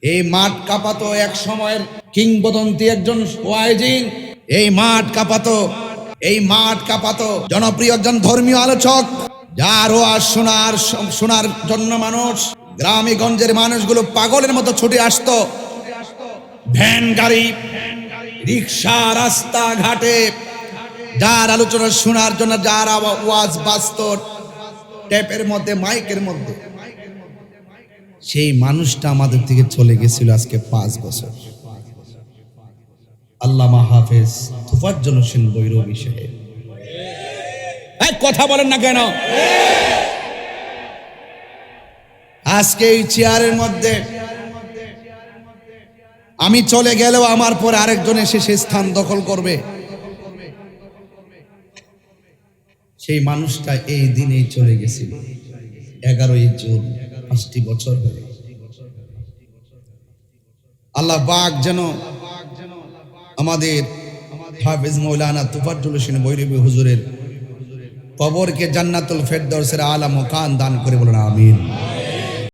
এই মাঠ কাঁপাতো এক সময়ের কিংবদন্তি একজন ওয়াইজিন। এই মাঠ কাঁপাতো জনপ্রিয় একজন ধর্মীয় আলোচক, যার ওয়াজ শোনার জন্য মানুষ গ্রামে গঞ্জের মানুষগুলো পাগলের মতো ছুটে আসতো। ভ্যান গাড়ি, রিক্সা, রাস্তা ঘাটে যার আলোচনা শোনার জন্য, যার ওয়াজ বাজতো টেপের মধ্যে, মাইকের মধ্যে, সেই মানুষটা আমাদের থেকে চলে গেছিল আজকে 5 বছর। আল্লামা হাফেজ তোফাজ্জল হোসেন বৈরবী সাহেব। এক কথা বলেন না কেন? আজকে এই চেয়ারের মধ্যে আমি চলে গেলেও আমার পরে আরেকজন এসে সে স্থান দখল করবে। সেই মানুষটা এই দিনেই চলে গেছিল, 11ই জুন, 5টি বছর হয়ে। আল্লাহ পাক যেন আমাদের হাফেজ মৌলানা তোফাজ্জল হোসেন বৈরবী হুজুরের কবরকে জান্নাতুল ফেরদৌসের আলা মাকান দান করে, বলেন আমিন।